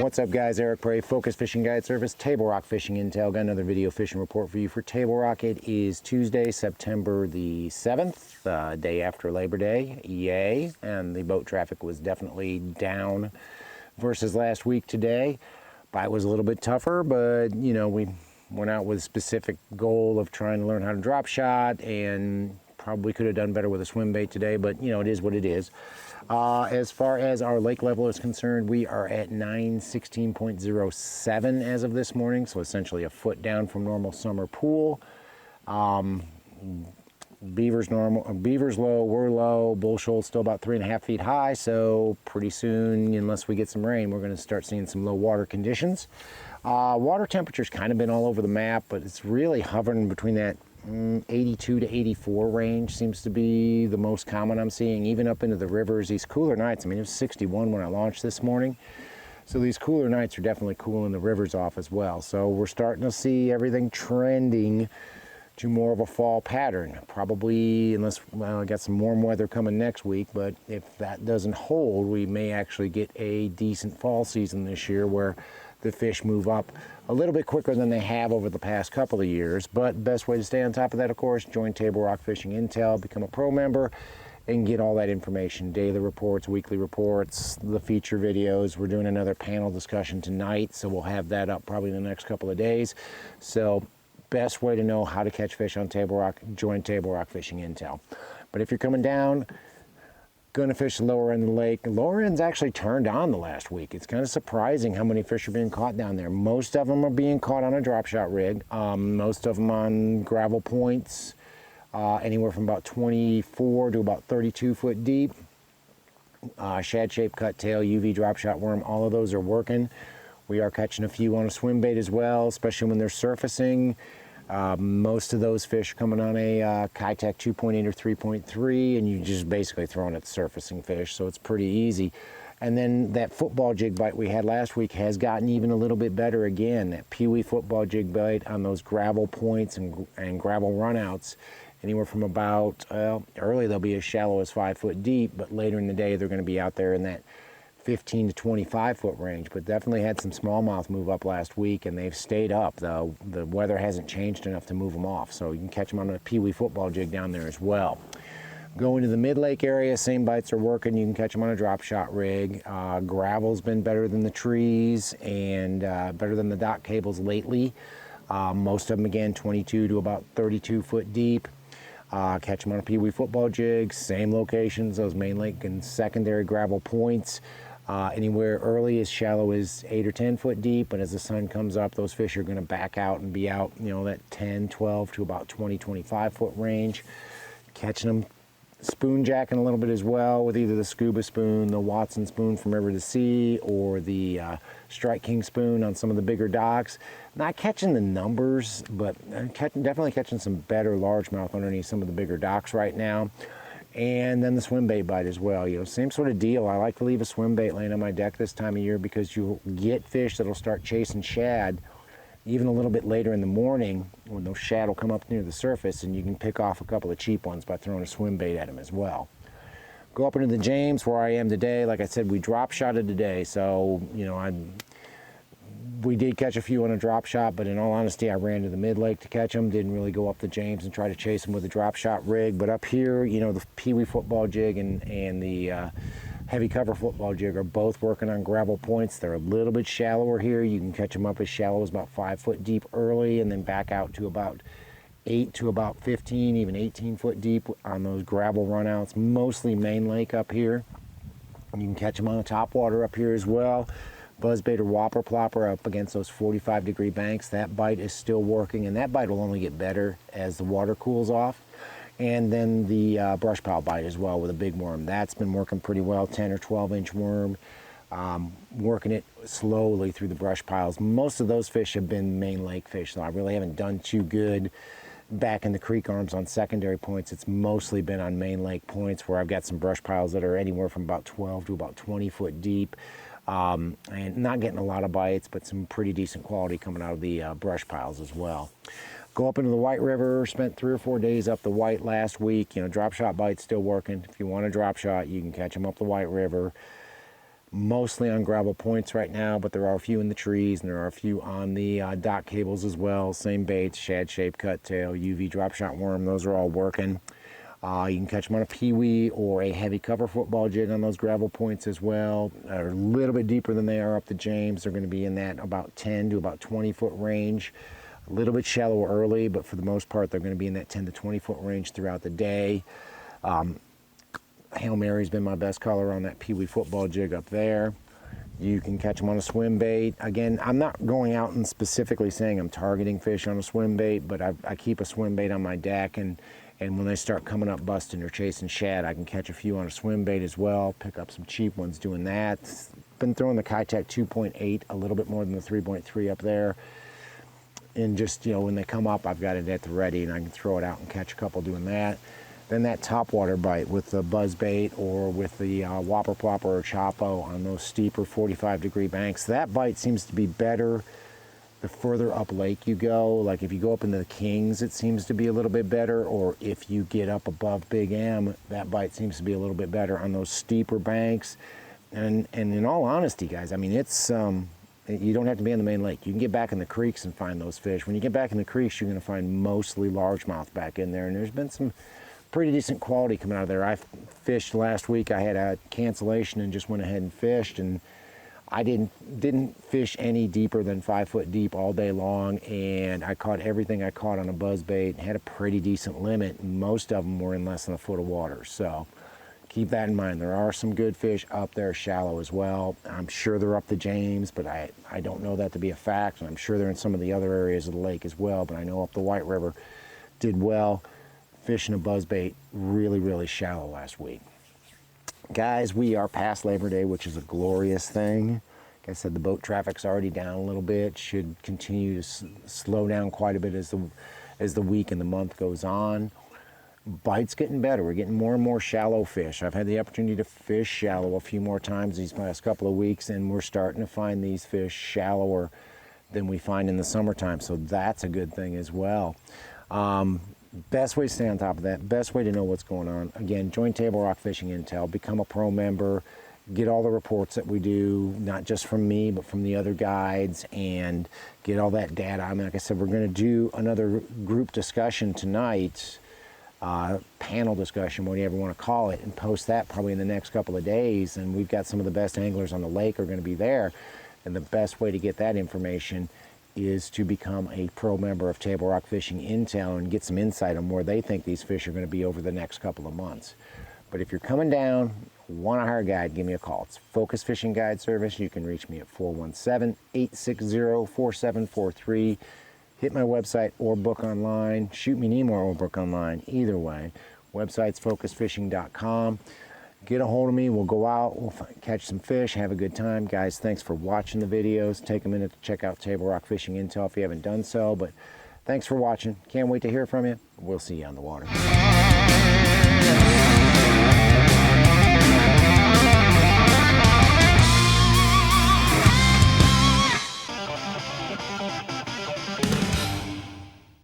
What's up, guys? Eric Prey, Focus Fishing Guide Service, Table Rock Fishing Intel. Got another video fishing report for you for Table Rock. It is Tuesday, September the 7th, day after Labor Day. Yay! And the boat traffic was definitely down versus last week today. Bite was a little bit tougher, but you know, we went out with a specific goal of trying to learn how to drop shot, and probably could have done better with a swim bait today, but you know, it is what it is. As far as our lake level is concerned, we are at 916.07 as of this morning, so essentially a foot down from normal summer pool. Beaver's low, we're low. Bull Shoals still about 3.5 feet high, so pretty soon, unless we get some rain, we're going to start seeing some low water conditions. Water temperature's kind of been all over the map, but it's really hovering between that 82 to 84 range seems to be the most common I'm seeing, even up into the rivers. These cooler nights, I mean, it was 61 when I launched this morning, so these cooler nights are definitely cooling the rivers off as well. So we're starting to see everything trending to more of a fall pattern, probably, unless, well, I got some warm weather coming next week, but if that doesn't hold, we may actually get a decent fall season this year where the fish move up a little bit quicker than they have over the past couple of years. But best way to stay on top of that, of course, join Table Rock Fishing Intel, become a pro member, and get all that information, daily reports, weekly reports, the feature videos. We're doing another panel discussion tonight, so we'll have that up probably in the next couple of days. So best way to know how to catch fish on Table Rock, join Table Rock Fishing Intel. But if you're coming down, gonna fish the lower end of the lake. Lower end's actually turned on the last week. It's kind of surprising how many fish are being caught down there. Most of them are being caught on a drop shot rig. Most of them on gravel points, anywhere from about 24 to about 32 foot deep. Shad-shaped cut tail, UV drop shot worm, all of those are working. We are catching a few on a swim bait as well, especially when they're surfacing. Most of those fish are coming on a Kitech 2.8 or 3.3, and you just basically throwing at the surfacing fish, so it's pretty easy. And then that football jig bite we had last week has gotten even a little bit better again. That peewee football jig bite on those gravel points and gravel runouts, anywhere from about, early they'll be as shallow as 5 foot deep, but later in the day they're going to be out there in that 15 to 25 foot range. But definitely had some smallmouth move up last week, and they've stayed up, though the weather hasn't changed enough to move them off, so you can catch them on a peewee football jig down there as well. Going to the mid-lake area, same bites are working. You can catch them on a drop shot rig. Gravel's been better than the trees and better than the dock cables lately. Most of them, again, 22 to about 32 foot deep. Catch them on a peewee football jig, same locations, those main lake and secondary gravel points. Anywhere early as shallow as 8 or 10 foot deep, but as the sun comes up, those fish are going to back out and be out, you know, that 10, 12 to about 20, 25 foot range. Catching them spoon jacking a little bit as well with either the scuba spoon, the Watson spoon from River to Sea, or the Strike King spoon on some of the bigger docks. Not catching the numbers, but definitely catching some better largemouth underneath some of the bigger docks right now. And then the swim bait bite as well. You know, same sort of deal. I like to leave a swim bait laying on my deck this time of year because you'll get fish that'll start chasing shad even a little bit later in the morning when those shad will come up near the surface, and you can pick off a couple of cheap ones by throwing a swim bait at them as well. Go up into the James where I am today. Like I said, we drop shotted today, so you know, we did catch a few on a drop shot, but in all honesty, I ran to the mid-lake to catch them. Didn't really go up the James and try to chase them with a drop shot rig. But up here, you know, the peewee football jig and the heavy cover football jig are both working on gravel points. They're a little bit shallower here. You can catch them up as shallow as about 5 foot deep early, and then back out to about 8 to about 15, even 18 foot deep on those gravel runouts, mostly main lake up here. You can catch them on the top water up here as well. Buzzbait or whopper plopper up against those 45-degree banks. That bite is still working, and that bite will only get better as the water cools off. And then the brush pile bite as well with a big worm. That's been working pretty well, 10 or 12-inch worm. Working it slowly through the brush piles. Most of those fish have been main lake fish, so I really haven't done too good back in the creek arms on secondary points. It's mostly been on main lake points where I've got some brush piles that are anywhere from about 12 to about 20 foot deep. And not getting a lot of bites, but some pretty decent quality coming out of the brush piles as well. Go up into the White River, spent 3 or 4 days up the White last week. You know, drop shot bite's still working. If you want a drop shot, you can catch them up the White River. mostly on gravel points right now, but there are a few in the trees, and there are a few on the dock cables as well. Same baits, shad shape, cut tail, UV drop shot worm, those are all working. You can catch them on a peewee or a heavy cover football jig on those gravel points as well. They're a little bit deeper than they are up the James. They're going to be in that about 10 to about 20 foot range. A little bit shallower early, but for the most part, they're going to be in that 10 to 20 foot range throughout the day. Hail Mary's been my best color on that peewee football jig up there. You can catch them on a swim bait. Again, I'm not going out and specifically saying I'm targeting fish on a swim bait, but I keep a swim bait on my deck, and when they start coming up busting or chasing shad, I can catch a few on a swim bait as well, pick up some cheap ones doing that. Been throwing the Kitech 2.8, a little bit more than the 3.3 up there. And just, you know, when they come up, I've got it at the ready, and I can throw it out and catch a couple doing that. Then that topwater bite with the buzz bait or with the whopper plopper or chopo on those steeper 45-degree banks, that bite seems to be better the further up lake you go. Like if you go up into the Kings, it seems to be a little bit better, or if you get up above Big M, that bite seems to be a little bit better on those steeper banks. And in all honesty, guys, I mean, it's you don't have to be in the main lake. You can get back in the creeks and find those fish. When you get back in the creeks, you're going to find mostly largemouth back in there, and there's been some pretty decent quality coming out of there. I fished last week. I had a cancellation and just went ahead and fished, and I didn't fish any deeper than 5 foot deep all day long, and I caught everything I caught on a buzz bait and had a pretty decent limit. Most of them were in less than a foot of water, so keep that in mind. There are some good fish up there shallow as well. I'm sure they're up the James, but I don't know that to be a fact, and I'm sure they're in some of the other areas of the lake as well, but I know up the White River did well fishing a buzzbait really, really shallow last week. Guys, we are past Labor Day, which is a glorious thing. Like I said, the boat traffic's already down a little bit. Should continue to slow down quite a bit as the week and the month goes on. Bite's getting better. We're getting more and more shallow fish. I've had the opportunity to fish shallow a few more times these past couple of weeks, and we're starting to find these fish shallower than we find in the summertime, so that's a good thing as well. Best way to stay on top of that, best way to know what's going on, again, join Table Rock Fishing Intel, become a pro member, get all the reports that we do, not just from me, but from the other guides, and get all that data. I mean, like I said, we're going to do another group discussion tonight, panel discussion, whatever you ever want to call it, and post that probably in the next couple of days, and we've got some of the best anglers on the lake are going to be there, and the best way to get that information is to become a pro member of Table Rock Fishing Intel and get some insight on where they think these fish are going to be over the next couple of months. But if you're coming down, want to hire a guide, give me a call. It's Focus Fishing Guide Service. You can reach me at 417-860-4743. Hit my website or book online. Shoot me an email or book online. Either way. Website's focusfishing.com. Get a hold of me. We'll go out. We'll catch some fish. Have a good time. Guys, thanks for watching the videos. Take a minute to check out Table Rock Fishing Intel if you haven't done so. But thanks for watching. Can't wait to hear from you. We'll see you on the water.